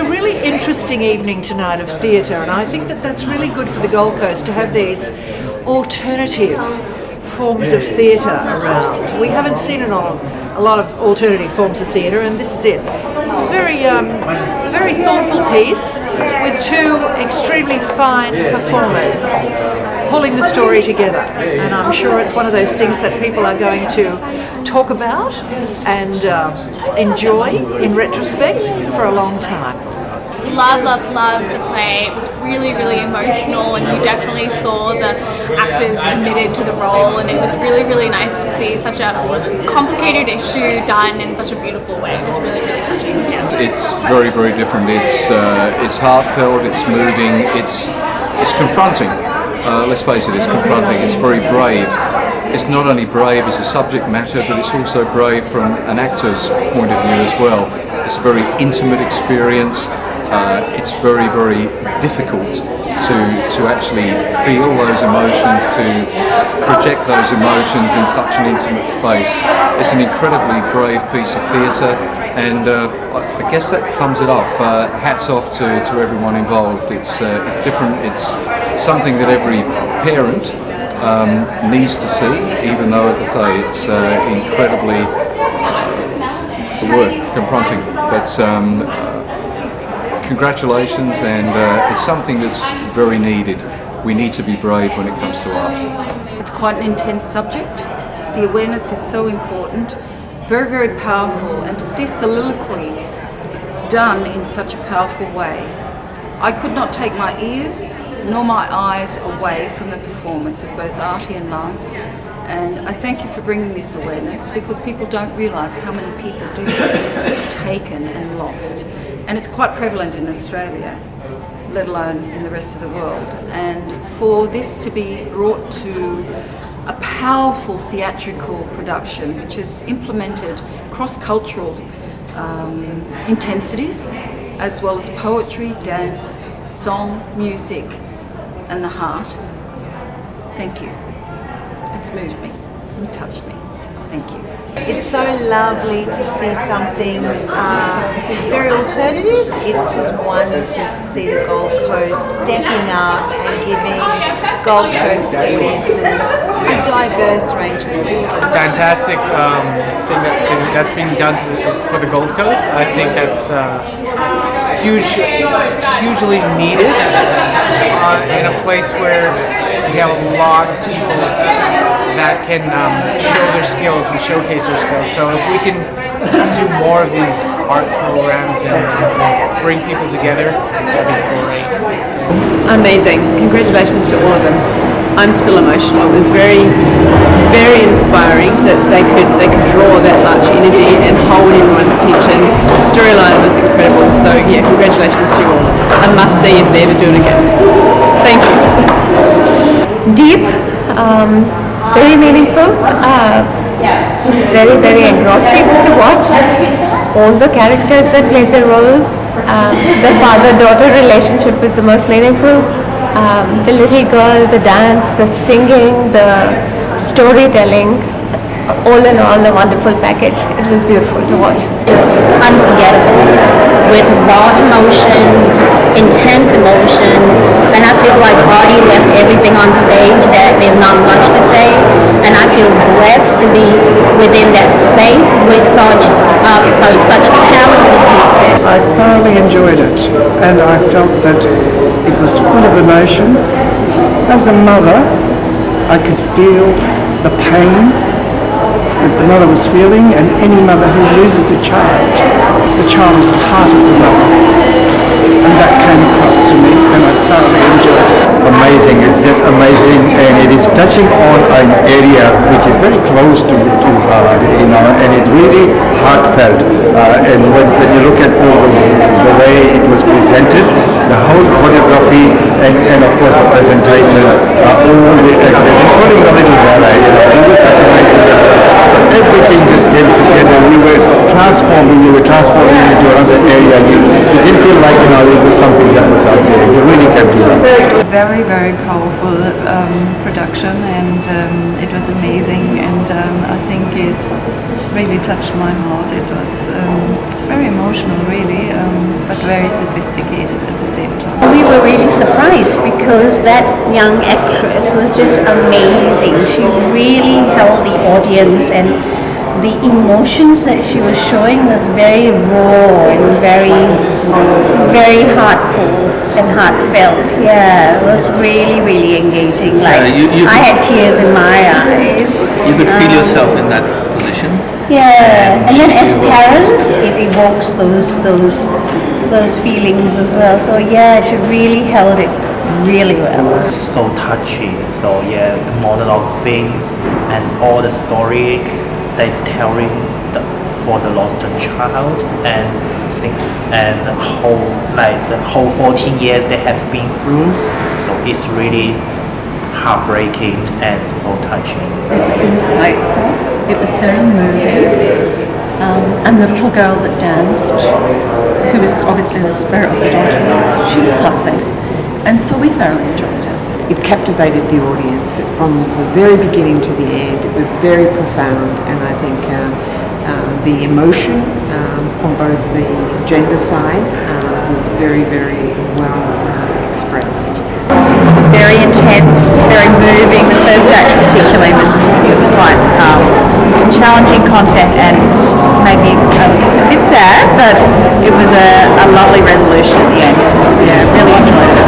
a really interesting evening tonight of theatre, and I think that that's really good for the Gold Coast to have these alternative forms of theatre around. We haven't seen a lot of alternative forms of theatre, and this is it. It's a very thoughtful piece with two extremely fine performers pulling the story together, and I'm sure it's one of those things that people are going to talk about and enjoy in retrospect for a long time. Love the play. It was really emotional, and you definitely saw the actors committed to the role, and it was really nice to see such a complicated issue done in such a beautiful way. It was really touching. Yeah. It's very different. It's heartfelt, it's moving, it's confronting. Let's face it, it's confronting. It's very brave. It's not only brave as a subject matter, but it's also brave from an actor's point of view as well. It's a very intimate experience. It's very difficult to actually feel those emotions, to project those emotions in such an intimate space. It's an incredibly brave piece of theatre, and I guess that sums it up. Hats off to everyone involved. It's different. It's something that every parent needs to see, even though, as I say, it's incredibly confronting. But congratulations, and it's something that's very needed. We need to be brave when it comes to art. It's quite an intense subject. The awareness is so important, very powerful, and to see soliloquy done in such a powerful way. I could not take my ears nor my eyes away from the performance of both Artie and Lance, and I thank you for bringing this awareness, because people don't realise how many people do get taken and lost. And it's quite prevalent in Australia, let alone in the rest of the world. And for this to be brought to a powerful theatrical production, which has implemented cross-cultural intensities, as well as poetry, dance, song, music, and the heart, thank you. It's moved me and touched me. Thank you. It's so lovely to see something very alternative. It's just wonderful to see the Gold Coast stepping up and giving Gold Coast audiences a diverse range of people. Fantastic thing that's being done for the Gold Coast. I think that's hugely needed in a place where we have a lot of people that can show their skills and showcase their skills. So if we can do more of these art programs and bring people together, that'd be great. So. Amazing. Congratulations to all of them. I'm still emotional. It was very inspiring that they could draw that much energy and hold everyone's attention. The storyline was incredible. So yeah, congratulations to you all. I must see if they ever do it again. Thank you. Deep. Very meaningful, very engrossing to watch. All the characters that played the role, the father-daughter relationship was the most meaningful. The little girl, the dance, the singing, the storytelling, all in all a wonderful package. It was beautiful to watch. Unforgettable, with raw emotions, intense emotions, and I feel like Artie left everything on stage that there's not much to say, and I feel blessed to be within that space with such talented people. I thoroughly enjoyed it, and I felt that it was full of emotion. As a mother, I could feel the pain that the mother was feeling, and any mother who loses a child, the child is part of the mother, and that came across to me, and I thoroughly enjoyed it. Amazing, it's just amazing, and it is touching on an area which is very close to her, and it's really heartfelt, and when you look at the way it was presented, the whole choreography, and of course the presentation, all the actors, including the little Bella, it was such amazing. So everything just came together. We were transforming into another area. You didn't feel like it was something that was out there. You really came to that. Very powerful production, and it was amazing, and I think it really touched my heart. It was very emotional, really, but very sophisticated at the same time. We were really surprised because that young actress was just amazing. She really held the audience, and the emotions that she was showing was very raw and very heartful and heartfelt. Yeah, it was really, really engaging. Like I had tears in my eyes. You could feel yourself in that position. Yeah, and then as parents, it evokes those feelings as well. So yeah, she really held it really well. So touching. So yeah, the monologue things and all the story they telling for the lost child and the whole 14 years they have been through. So it's really heartbreaking and so touching. It was insightful. It was very moving. And the little girl that danced, who was obviously the spirit of the daughter, she was lovely. And so we thoroughly enjoyed it. It captivated the audience from the very beginning to the end. It was very profound, and I think the emotion from both the gender side was very, very well expressed. Very intense, very moving. The first act particularly was quite challenging content and maybe a bit sad, but it was a lovely resolution at the end. Yeah, really enjoyed it.